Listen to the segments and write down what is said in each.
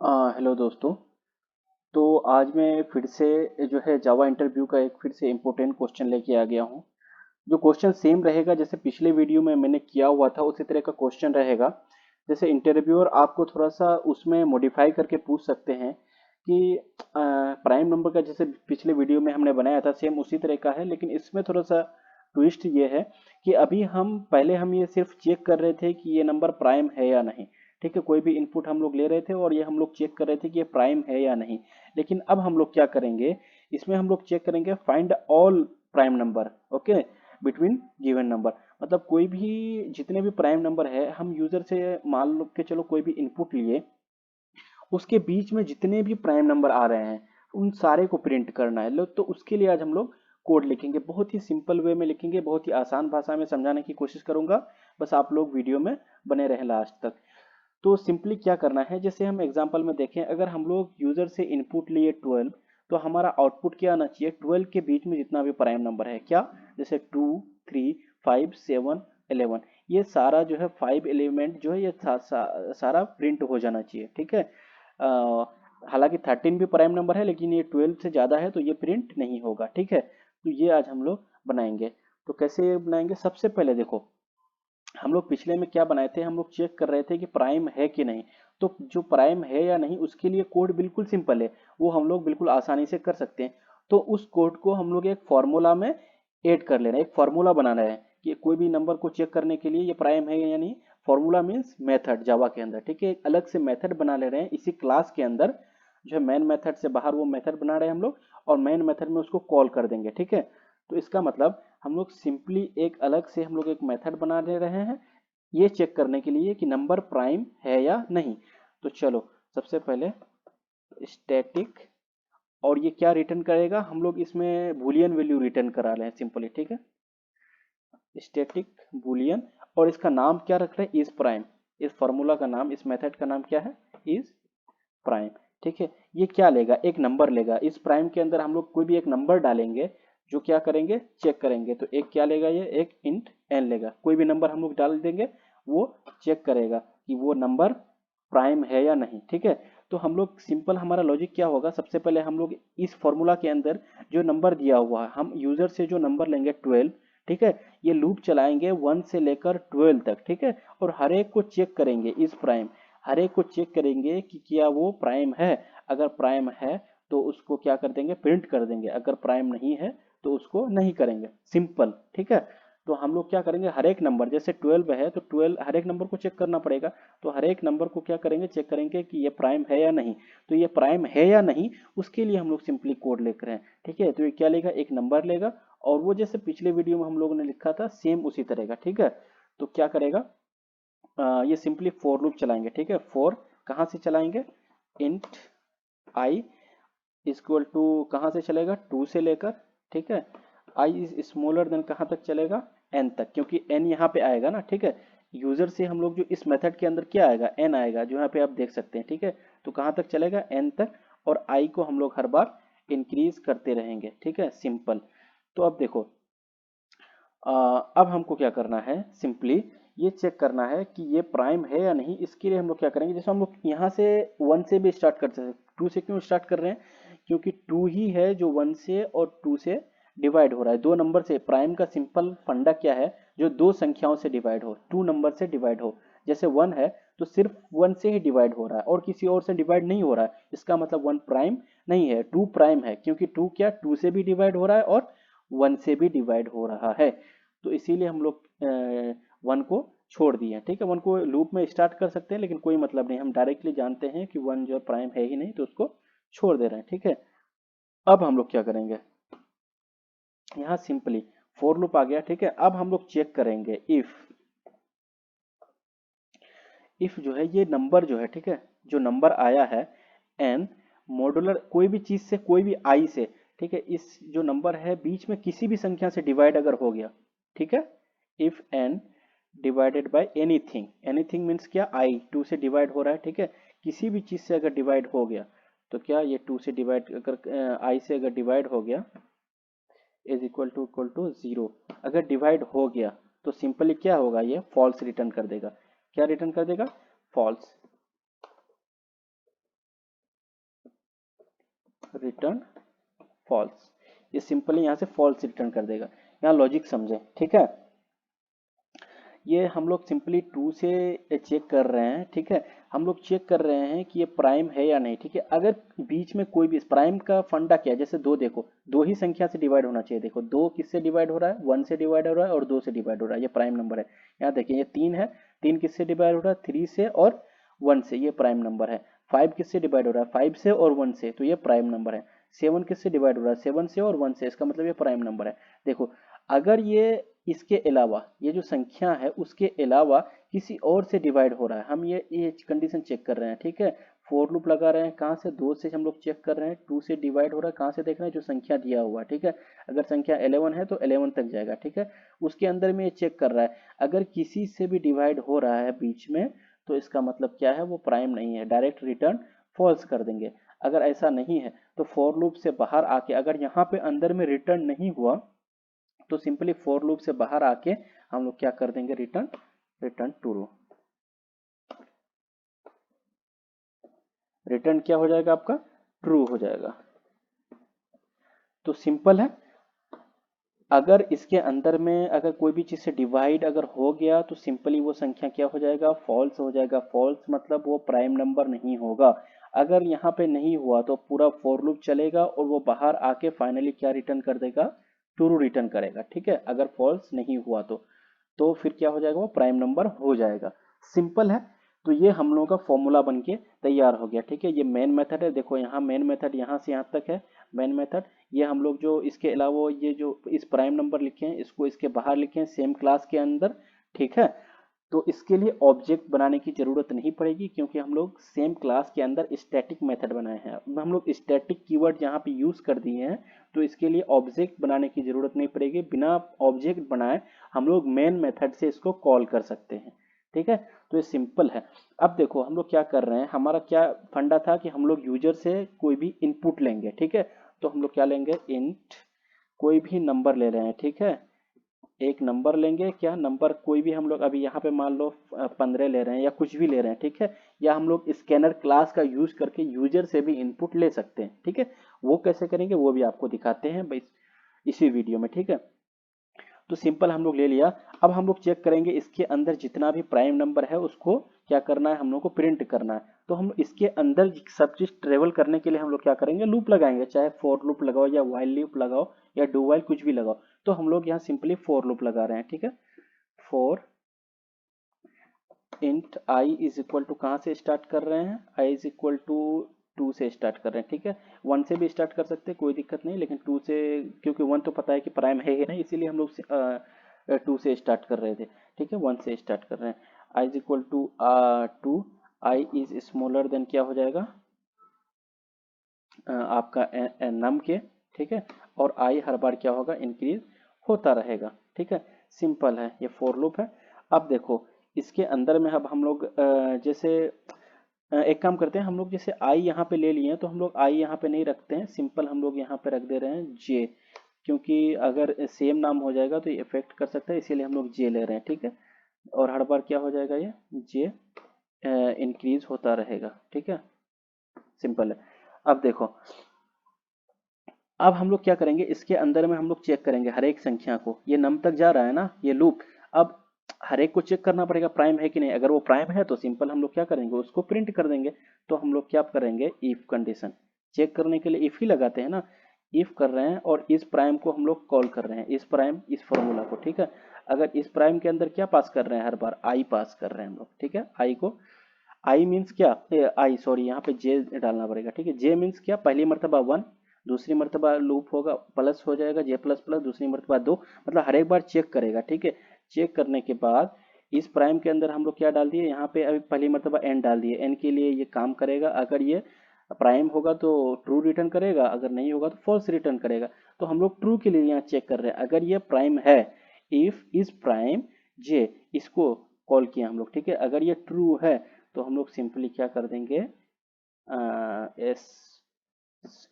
Hello दोस्तों। तो आज मैं फिर से जो है जावा इंटरव्यू का एक फिर से इम्पोर्टेंट क्वेश्चन लेके आ गया हूँ। जो क्वेश्चन सेम रहेगा जैसे पिछले वीडियो में मैंने किया हुआ था उसी तरह का क्वेश्चन रहेगा। जैसे इंटरव्यूअर आपको थोड़ा सा उसमें मॉडिफाई करके पूछ सकते हैं कि प्राइम नंबर का जैसे पिछले वीडियो में हमने बनाया था सेम उसी तरह का है, लेकिन इसमें थोड़ा सा ट्विस्ट ये है कि अभी हम पहले हम ये सिर्फ चेक कर रहे थे कि ये नंबर प्राइम है या नहीं। ठीक है, कोई भी इनपुट हम लोग ले रहे थे और ये हम लोग चेक कर रहे थे कि ये प्राइम है या नहीं। लेकिन अब हम लोग क्या करेंगे, इसमें हम लोग चेक करेंगे find all prime number, okay, between given number. मतलब कोई भी जितने भी प्राइम नंबर है हम यूजर से मान लो कि चलो कोई भी इनपुट लिए, उसके बीच में जितने भी प्राइम नंबर आ रहे हैं उन सारे को प्रिंट करना है। लो तो उसके लिए आज हम लोग कोड लिखेंगे, बहुत ही सिंपल वे में लिखेंगे, बहुत ही आसान भाषा में समझाने की कोशिश करूंगा। बस आप लोग वीडियो में बने रहें लास्ट तक। तो सिंपली क्या करना है, जैसे हम एग्जांपल में देखें, अगर हम लोग यूजर से इनपुट लिए 12, तो हमारा आउटपुट क्या आना चाहिए, 12 के बीच में जितना भी प्राइम नंबर है, क्या, जैसे 2, 3, 5, 7, 11, ये सारा जो है 5 एलिमेंट जो है ये सारा प्रिंट हो जाना चाहिए। ठीक है। हालांकि 13 भी प्राइम नंबर है लेकिन ये 12 से ज़्यादा है तो ये प्रिंट नहीं होगा। ठीक है, तो ये आज हम लोग बनाएंगे। तो कैसे बनाएंगे, सबसे पहले देखो, हम लोग पिछले में क्या बनाए थे, हम लोग चेक कर रहे थे कि प्राइम है कि नहीं। तो जो प्राइम है या नहीं उसके लिए कोड बिल्कुल सिंपल है, वो हम लोग बिल्कुल आसानी से कर सकते हैं। तो उस कोड को हम लोग एक फॉर्मूला में ऐड कर लेना है, एक फॉर्मूला बनाना है कि कोई भी नंबर को चेक करने के लिए ये प्राइम है या नहीं। फॉर्मूला मीन्स मेथड जावा के अंदर। ठीक है, एक अलग से मेथड बना ले रहे हैं इसी क्लास के अंदर, जो है मेन मेथड से बाहर वो मेथड बना रहे हैं हम लोग, और मेन मेथड में उसको कॉल कर देंगे। ठीक है, तो इसका मतलब हम लोग सिंपली एक अलग से हम लोग एक मेथड बना ले रहे हैं ये चेक करने के लिए कि नंबर प्राइम है या नहीं। तो चलो सबसे पहले स्टैटिक, और ये क्या रिटर्न करेगा, हम लोग इसमें बूलियन वैल्यू रिटर्न करा रहे हैं सिंपली। ठीक है, स्टैटिक बूलियन, और इसका नाम क्या रख रहे हैं, इज प्राइम। इस फॉर्मूला का नाम, इस मेथड का नाम क्या है, इज प्राइम। ठीक है, ये क्या लेगा, एक नंबर लेगा। इस प्राइम के अंदर हम लोग कोई भी एक नंबर डालेंगे, जो क्या करेंगे, चेक करेंगे। तो एक क्या लेगा, ये एक इंट एन लेगा। कोई भी नंबर हम लोग डाल देंगे, वो चेक करेगा कि वो नंबर प्राइम है या नहीं। ठीक है, तो हम लोग सिंपल, हमारा लॉजिक क्या होगा, सबसे पहले हम लोग इस फॉर्मूला के अंदर जो नंबर दिया हुआ है, हम यूजर से जो नंबर लेंगे 12, ठीक है, ये लूप चलाएंगे 1 से लेकर 12 तक। ठीक है, और हर एक को चेक करेंगे इस प्राइम, हर एक को चेक करेंगे कि क्या वो प्राइम है। अगर प्राइम है तो उसको क्या कर देंगे, प्रिंट कर देंगे। अगर प्राइम नहीं है तो उसको नहीं करेंगे, सिंपल। ठीक है, तो हम लोग क्या करेंगे, हर एक नंबर, जैसे 12 है तो 12 हर एक नंबर को चेक करना पड़ेगा। तो हर एक नंबर को क्या करेंगे, चेक करेंगे कि ये प्राइम है या नहीं। तो ये प्राइम है या नहीं उसके लिए हम लोग सिंपली कोड लिख रहे हैं। ठीक है, तो ये क्या लेगा, एक नंबर लेगा, और वो जैसे पिछले वीडियो में हम लोगों ने लिखा था सेम उसी तरह का। ठीक है, तो क्या करेगा, ये सिंपली फॉर लूप चलाएंगे। ठीक है, फॉर कहाँ से चलाएंगे, इंट आई इक्वल टू कहाँ से चलेगा, 2 से लेकर, ठीक है, आई इज स्मॉलर देन कहाँ तक चलेगा, एन तक, क्योंकि एन यहाँ पे आएगा ना। ठीक है, यूजर से हम लोग जो इस मेथड के अंदर क्या आएगा, एन आएगा, जो यहाँ पे आप देख सकते हैं। ठीक है, तो कहाँ तक चलेगा, एन तक, और आई को हम लोग हर बार इंक्रीज करते रहेंगे। ठीक है, सिंपल। तो अब देखो, अब हमको क्या करना है, सिंपली ये चेक करना है कि ये प्राइम है या नहीं। इसके लिए हम लोग क्या करेंगे, जैसे हम लोग यहाँ से 1 से भी स्टार्ट कर सकते हैं। 2 से क्यों स्टार्ट कर रहे हैं, क्योंकि 2 ही है जो 1 से और 2 से डिवाइड हो रहा है। दो नंबर से प्राइम का सिंपल फंडा क्या है, जो दो संख्याओं से डिवाइड हो, 2 नंबर से डिवाइड हो। जैसे 1 है तो सिर्फ 1 से ही डिवाइड हो रहा है और किसी और से डिवाइड नहीं हो रहा है, इसका मतलब 1 प्राइम नहीं है, 2 प्राइम है, क्योंकि 2 क्या, 2 से भी डिवाइड हो रहा है और 1 से भी डिवाइड हो रहा है। तो इसीलिए हम लोग 1 को छोड़ दिए हैं। ठीक है, 1 को लूप में स्टार्ट कर सकते हैं लेकिन कोई मतलब नहीं, हम डायरेक्टली जानते हैं कि 1 जो प्राइम है ही नहीं तो उसको छोड़ दे रहे हैं। ठीक है, अब हम लोग क्या करेंगे, यहाँ सिंपली फॉर लूप आ गया। ठीक है, अब हम लोग चेक करेंगे इफ जो है ये नंबर जो है, ठीक है, जो नंबर आया है एन मॉडुलर कोई भी चीज से, कोई भी आई से, ठीक है, इस जो नंबर है बीच में किसी भी संख्या से डिवाइड अगर हो गया, ठीक है, if n divided by anything, anything means क्या, आई 2 से डिवाइड हो रहा है। ठीक है, किसी भी चीज से अगर डिवाइड हो गया तो क्या, ये 2 से डिवाइड अगर आई से अगर डिवाइड हो गया, इज इक्वल टू 0, अगर डिवाइड हो गया तो सिंपली क्या होगा, ये फॉल्स रिटर्न कर देगा। क्या रिटर्न कर देगा, फॉल्स। Return false. ये सिंपली यहाँ से फॉल्स रिटर्न कर देगा। यहाँ लॉजिक समझे, ठीक है। ये हम लोग सिंपली टू से चेक कर रहे हैं, ठीक है। हम लोग चेक कर रहे हैं कि ये प्राइम है या नहीं, ठीक है। अगर बीच में कोई भी प्राइम का फंडा क्या है, जैसे दो देखो, दो ही संख्या से डिवाइड होना चाहिए। देखो दो किससे डिवाइड हो रहा है, वन से डिवाइड हो रहा है और दो से डिवाइड हो रहा है, ये प्राइम नंबर है। यहाँ देखिए ये तीन है, तीन किससे डिवाइड हो रहा है, थ्री से और वन से, ये प्राइम नंबर है। फाइव किससे डिवाइड हो रहा है, फाइव से और वन से, तो ये प्राइम नंबर है। सेवन किससे डिवाइड हो रहा है, सेवन से और वन से, इसका मतलब ये प्राइम नंबर है। देखो अगर ये इसके अलावा, ये जो संख्या है उसके अलावा किसी और से डिवाइड हो रहा है, हम ये कंडीशन चेक कर रहे हैं, ठीक है। फोर लूप लगा रहे हैं, कहाँ से, दो से हम लोग चेक कर रहे हैं। टू से डिवाइड हो रहा है, कहाँ से देख रहे हैं, जो संख्या दिया हुआ है, ठीक है। अगर संख्या 11 है तो 11 तक जाएगा, ठीक है। उसके अंदर में ये चेक कर रहा है, अगर किसी से भी डिवाइड हो रहा है बीच में, तो इसका मतलब क्या है, वो प्राइम नहीं है, डायरेक्ट रिटर्न फॉल्स कर देंगे। अगर ऐसा नहीं है तो फॉर लूप से बाहर आके, अगर यहाँ पे अंदर में रिटर्न नहीं हुआ तो सिंपली फॉर लूप से बाहर आके हम लोग क्या कर देंगे, रिटर्न, रिटर्न ट्रू। रिटर्न क्या हो जाएगा आपका, ट्रू हो जाएगा। तो सिंपल है। अगर इसके अंदर में अगर कोई भी चीज से डिवाइड अगर हो गया तो सिंपली वो संख्या क्या हो जाएगा, फॉल्स हो जाएगा। फॉल्स मतलब वो प्राइम नंबर नहीं होगा। अगर यहाँ पे नहीं हुआ तो पूरा फॉर लूप चलेगा और वो बाहर आके फाइनली क्या रिटर्न कर देगा, ट्रू रिटर्न करेगा, ठीक है। अगर फॉल्स नहीं हुआ तो फिर क्या हो जाएगा, वो प्राइम नंबर हो जाएगा। सिंपल है। तो ये हम लोगों का फॉर्मूला बन के तैयार हो गया, ठीक है। ये मेन मेथड है, देखो यहाँ मेन मेथड यहाँ से यहाँ तक है मेन मेथड। ये हम लोग जो इसके अलावा ये जो इस प्राइम नंबर लिखे हैं इसको इसके बाहर लिखे हैं सेम क्लास के अंदर, ठीक है। तो इसके लिए ऑब्जेक्ट बनाने की जरूरत नहीं पड़ेगी क्योंकि हम लोग सेम क्लास के अंदर स्टैटिक मेथड बनाए हैं। हम लोग स्टैटिक कीवर्ड यहाँ पे यूज कर दिए हैं, तो इसके लिए ऑब्जेक्ट बनाने की जरूरत नहीं पड़ेगी। बिना ऑब्जेक्ट बनाए हम लोग मेन मेथड से इसको कॉल कर सकते हैं, ठीक है। तो ये सिंपल है। अब देखो हम लोग क्या कर रहे हैं, हमारा क्या फंडा था कि हम लोग यूजर से कोई भी इनपुट लेंगे, ठीक है। तो हम लोग क्या लेंगे, इंट कोई भी नंबर ले रहे हैं, ठीक है। एक नंबर लेंगे, क्या नंबर कोई भी, हम लोग अभी यहाँ पे मान लो 15 ले रहे हैं या कुछ भी ले रहे हैं, ठीक है। या हम लोग स्कैनर क्लास का यूज करके यूजर से भी इनपुट ले सकते हैं, ठीक है। वो कैसे करेंगे वो भी आपको दिखाते हैं भाई इसी वीडियो में, ठीक है। तो सिंपल हम लोग ले लिया। अब हम लोग चेक करेंगे इसके अंदर जितना भी प्राइम नंबर है उसको क्या करना है, हम लोग को प्रिंट करना है। तो हम इसके अंदर सब चीज ट्रेवल करने के लिए हम लोग क्या करेंगे, लूप लगाएंगे। चाहे फॉर लूप लगाओ या वाइल लूप लगाओ या डू वाइल, कुछ भी लगाओ। तो हम लोग यहाँ सिंपली फॉर लूप लगा रहे हैं, ठीक है। For int i is equal to, कहाँ से स्टार्ट कर रहे हैं, आई इज इक्वल टू टू से स्टार्ट कर रहे हैं, ठीक है। वन से भी स्टार्ट कर सकते हैं, कोई दिक्कत नहीं, लेकिन टू से, क्योंकि वन तो पता है कि प्राइम है ही नहीं, इसीलिए हम लोग टू से स्टार्ट कर रहे थे, ठीक है। वन से स्टार्ट कर रहे हैं। आई is equal to two, I is smaller than क्या हो जाएगा, आपका नम के, ठीक है। और आई हर बार क्या होगा, इंक्रीज होता रहेगा, ठीक है। सिंपल है, ये फॉर लूप है। अब देखो इसके अंदर में अब हम लोग जैसे एक काम करते हैं, हम लोग जैसे आई यहाँ पे ले लिए हैं तो हम लोग आई यहाँ पे नहीं रखते हैं, सिंपल हम लोग यहाँ पे रख दे रहे हैं जे। क्योंकि अगर सेम नाम हो जाएगा तो ये इफेक्ट कर सकता है, इसीलिए हम लोग जे ले रहे हैं, ठीक है। और हर बार क्या हो जाएगा, ये जे इंक्रीज होता रहेगा, ठीक है। सिंपल है। अब देखो अब हम लोग क्या करेंगे, इसके अंदर में हम लोग चेक करेंगे हर एक संख्या को। ये नम तक जा रहा है ना ये लूप, अब हर एक को चेक करना पड़ेगा प्राइम है कि नहीं। अगर वो प्राइम है तो सिंपल हम लोग क्या करेंगे, उसको प्रिंट कर देंगे। तो हम लोग क्या करेंगे, इफ कंडीशन चेक करने के लिए इफ ही लगाते हैं ना। इफ कर रहे हैं और इस प्राइम को हम लोग कॉल कर रहे हैं, इस प्राइम इस फॉर्मूला को, ठीक है। अगर इस प्राइम के अंदर क्या पास कर रहे हैं, हर बार आई पास कर रहे हैं हम लोग, ठीक है। आई को, आई मीन्स क्या, आई सॉरी यहाँ पे जे डालना पड़ेगा, ठीक है। जे मीन्स क्या, पहली मर्तबा वन, दूसरी मर्तबा लूप होगा प्लस हो जाएगा जे प्लस प्लस, दूसरी मर्तबा दो, मतलब हर एक बार चेक करेगा, ठीक है। चेक करने के बाद इस प्राइम के अंदर हम लोग क्या डाल दिए, यहाँ पे अभी पहली मर्तबा एन डाल दिए। एन के लिए ये काम करेगा, अगर ये प्राइम होगा तो ट्रू रिटर्न करेगा, अगर नहीं होगा तो फॉल्स रिटर्न करेगा। तो हम लोग ट्रू के लिए यहाँ चेक कर रहे हैं, अगर ये प्राइम है, इफ इज प्राइम जे, इसको कॉल किया हम लोग, ठीक है। अगर ये ट्रू है तो हम लोग सिंपली क्या कर देंगे, एस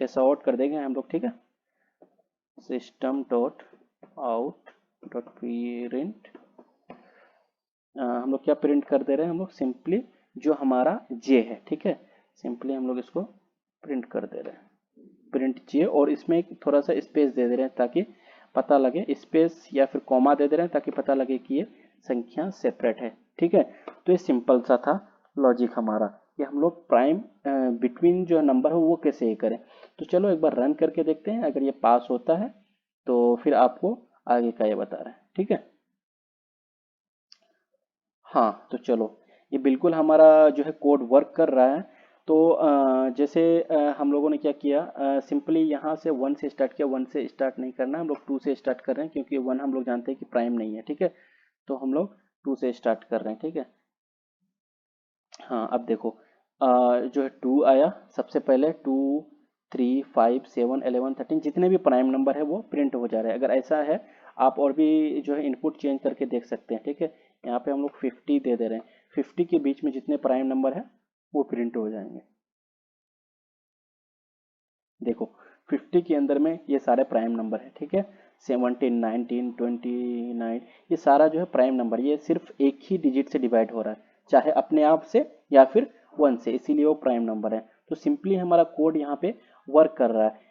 एस आउट कर देंगे हम लोग, ठीक है। System dot out dot print, हम लोग क्या प्रिंट कर दे रहे हैं, हम लोग सिंपली जो हमारा जे है, ठीक है। सिंपली हम लोग इसको प्रिंट कर दे रहे हैं। प्रिंट चाहिए, और इसमें एक थोड़ा सा स्पेस दे दे रहे हैं ताकि पता लगे, स्पेस या फिर कॉमा दे दे रहे हैं ताकि पता लगे कि ये संख्या सेपरेट है। ठीक है, तो ये सिंपल सा था लॉजिक हमारा कि हम लोग प्राइम बिटवीन जो नंबर है वो कैसे ये करें। तो चलो एक बार रन करके देखते हैं, अगर ये पास होता है तो फिर आपको आगे का ये बता रहे हैं। ठीक है, हाँ तो चलो, ये बिल्कुल हमारा जो है कोड वर्क कर रहा है। तो जैसे हम लोगों ने क्या किया, सिंपली यहाँ से 1 से स्टार्ट किया। 1 से स्टार्ट नहीं करना, हम लोग 2 से स्टार्ट कर रहे हैं क्योंकि 1 हम लोग जानते हैं कि प्राइम नहीं है। ठीक है, तो हम लोग 2 से स्टार्ट कर रहे हैं। ठीक है, हाँ अब देखो, जो है 2 आया सबसे पहले। 2, 3, 5, 7, 11, 13 जितने भी प्राइम नंबर है वो प्रिंट हो जा रहे हैं। अगर ऐसा है आप और भी जो है इनपुट चेंज करके देख सकते हैं। ठीक है, यहाँ पे हम लोग 50 दे दे रहे हैं। 50 के बीच में जितने प्राइम नंबर है वो प्रिंट हो जाएंगे। देखो 50 के अंदर में ये सारे प्राइम नंबर है। ठीक है, 17, 19, 29, ये सारा जो है प्राइम नंबर, ये सिर्फ एक ही डिजिट से डिवाइड हो रहा है, चाहे अपने आप से या फिर 1 से, इसीलिए वो प्राइम नंबर है। तो सिंपली हमारा कोड यहाँ पे वर्क कर रहा है।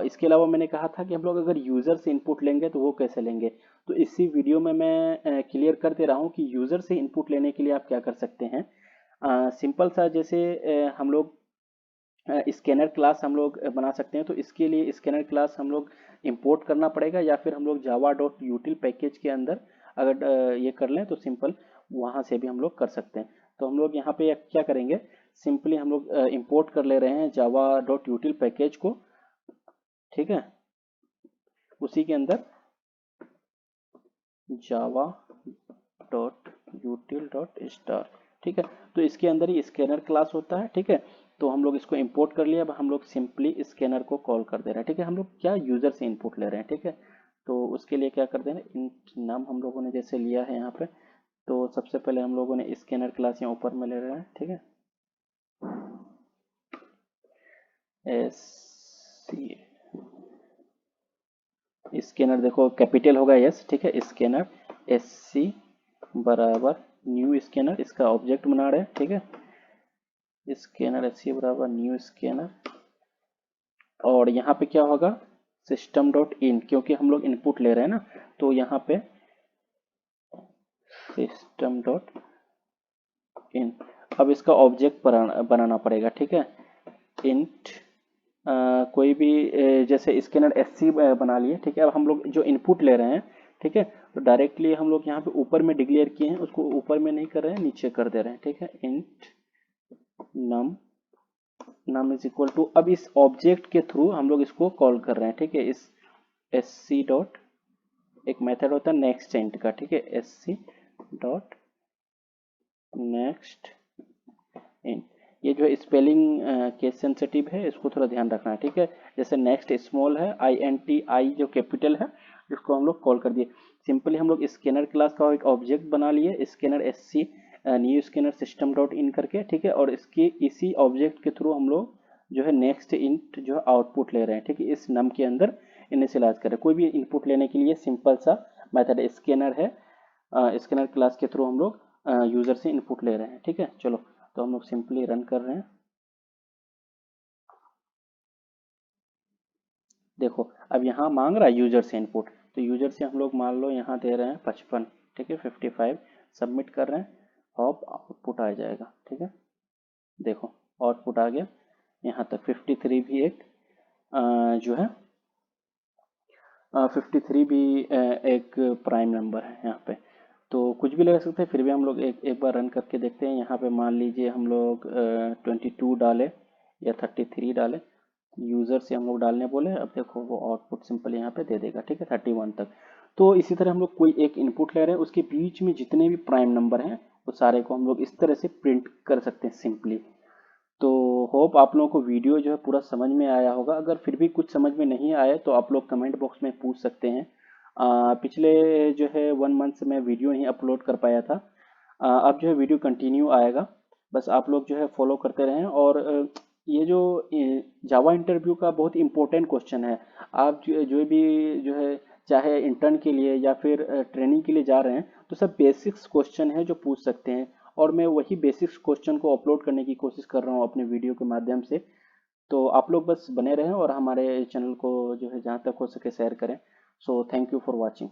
इसके अलावा मैंने कहा था कि हम लोग अगर यूज़र से इनपुट लेंगे तो वो कैसे लेंगे, तो इसी वीडियो में मैं क्लियर कर दे रहा हूँ कि यूज़र से इनपुट लेने के लिए आप क्या कर सकते हैं। सिंपल सा, जैसे हम लोग स्कैनर क्लास हम लोग बना सकते हैं, तो इसके लिए स्कैनर क्लास हम लोग इंपोर्ट करना पड़ेगा, या फिर हम लोग जावा डॉट यूटिल पैकेज के अंदर अगर ये कर लें तो सिंपल वहाँ से भी हम लोग कर सकते हैं। तो हम लोग यहाँ पे क्या करेंगे, सिंपली हम लोग इंपोर्ट कर ले रहे हैं जावा डॉट यूटिल पैकेज को। ठीक है, उसी के अंदर जावा डॉट यूटिल डॉट स्टार। ठीक है, तो इसके अंदर ही स्कैनर क्लास होता है। ठीक है, तो हम लोग इसको इंपोर्ट कर लिया। अब हम लोग सिंपली स्कैनर को कॉल कर दे रहे हैं। ठीक है, हम लोग क्या यूजर से इनपुट ले रहे हैं। ठीक है, तो उसके लिए क्या कर दे रहे हैं, इंट नाम हम लोगों ने जैसे लिया है यहाँ पे, तो सबसे पहले हम लोगों ने स्कैनर क्लास यहाँ ऊपर में ले रहे हैं। ठीक है, एस सी, स्कैनर देखो कैपिटल होगा यस। ठीक है, स्कैनर एस सी बराबर न्यू स्कैनर, इसका ऑब्जेक्ट बना रहे हैं। ठीक है, स्कैनर एस सी बराबर न्यू स्कैनर, और यहाँ पे क्या होगा, सिस्टम डॉट इन, क्योंकि हम लोग इनपुट ले रहे हैं ना, तो यहाँ पे सिस्टम डॉट इन। अब इसका ऑब्जेक्ट बनाना पड़ेगा। ठीक है, इंट कोई भी जैसे स्कैनर एससी बना लिए। ठीक है, अब हम लोग जो इनपुट ले रहे हैं, ठीक है, तो डायरेक्टली हम लोग यहाँ पे ऊपर में डिक्लेयर किए हैं, उसको ऊपर में नहीं कर रहे हैं, नीचे कर दे रहे हैं। ठीक है, int num, num is equal to, अब इस ऑब्जेक्ट के थ्रू हम लोग इसको कॉल कर रहे हैं। ठीक है, इस एस सी डॉट, एक मेथड होता है नेक्स्ट इंट का। ठीक है, s c dot next in, ये जो है स्पेलिंग केस सेंसिटिव है, इसको थोड़ा ध्यान रखना है। ठीक है, जैसे नेक्स्ट स्मॉल है, आई एन टी, आई जो कैपिटल है, इसको हम लोग कॉल कर दिए। सिंपली हम लोग स्कैनर क्लास का एक ऑब्जेक्ट बना लिए, scanner s c new scanner system dot in करके। ठीक है, और इसके इसी ऑब्जेक्ट के थ्रू हम लोग जो है नेक्स्ट इंट जो है आउटपुट ले रहे हैं। ठीक है, इस नम के अंदर इनिशियलाइज करें। कोई भी इनपुट लेने के लिए सिंपल सा मेथड स्कैनर है, स्कैनर क्लास के थ्रू हम लोग यूजर से इनपुट ले रहे हैं। ठीक है, चलो तो हम लोग सिंपली रन कर रहे हैं। देखो अब यहाँ मांग रहा है यूजर से इनपुट, तो यूजर से हम लोग मान लो यहाँ दे रहे हैं 55। ठीक है, 55 सबमिट कर रहे हैं, हॉप आउटपुट आ जाएगा। ठीक है, देखो आउटपुट आ गया यहाँ तक। 53 भी एक जो है 53 भी एक प्राइम नंबर है यहाँ पे, तो कुछ भी लगा सकते हैं। फिर भी हम लोग एक बार रन करके देखते हैं। यहाँ पे मान लीजिए हम लोग 22 डाले या 33 डाले, यूज़र से हम लोग डालने बोले। अब देखो वो आउटपुट सिंपल यहाँ पे दे देगा। ठीक है, 31 तक। तो इसी तरह हम लोग कोई एक इनपुट ले रहे हैं, उसके बीच में जितने भी प्राइम नंबर हैं वो सारे को हम लोग इस तरह से प्रिंट कर सकते हैं सिंपली। तो होप आप लोगों को वीडियो जो है पूरा समझ में आया होगा। अगर फिर भी कुछ समझ में नहीं आए तो आप लोग कमेंट बॉक्स में पूछ सकते हैं। पिछले जो है 1 मंथ से मैं वीडियो नहीं अपलोड कर पाया था। अब जो है वीडियो कंटिन्यू आएगा, बस आप लोग जो है फॉलो करते रहें। और ये जो जावा इंटरव्यू का बहुत इंपॉर्टेंट क्वेश्चन है, आप जो भी जो है चाहे इंटर्न के लिए या फिर ट्रेनिंग के लिए जा रहे हैं, तो सब बेसिक्स क्वेश्चन है जो पूछ सकते हैं, और मैं वही बेसिक्स क्वेश्चन को अपलोड करने की कोशिश कर रहा हूँ अपने वीडियो के माध्यम से। तो आप लोग बस बने रहें और हमारे चैनल को जो है जहाँ तक हो सके शेयर करें। So thank you for watching.